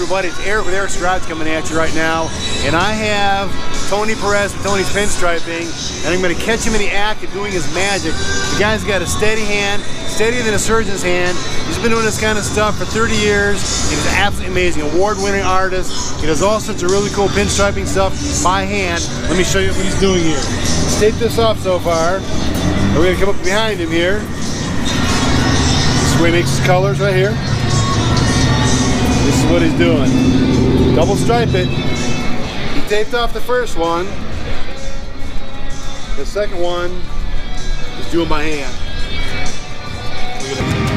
everybody, it's Eric with Eric's Garage coming at you right now, and I have Tony Perez with Tony's Pinstriping, and I'm going to catch him in the act of doing his magic. The guy's got a steady hand, steadier than a surgeon's hand. He's been doing this kind of stuff for 30 years. He's absolutely amazing, award-winning artist. He does all sorts of really cool pinstriping stuff by hand. Let me show you what he's doing here. Let's tape this off so far. And we're going to come up behind him here. This is where he makes his colors right here. This is what he's doing. Double stripe it. He taped off the first one. The second one is doing by hand. Look at it.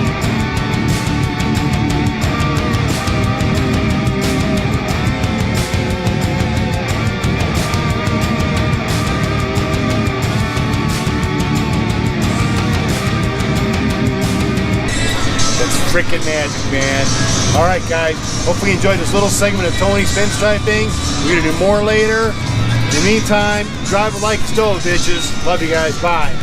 Freaking magic, man. Alright guys, hopefully you enjoyed this little segment of Tony's Pinstriping. We're going to do more later. In the meantime, drive it like a stove, bitches. Love you guys. Bye.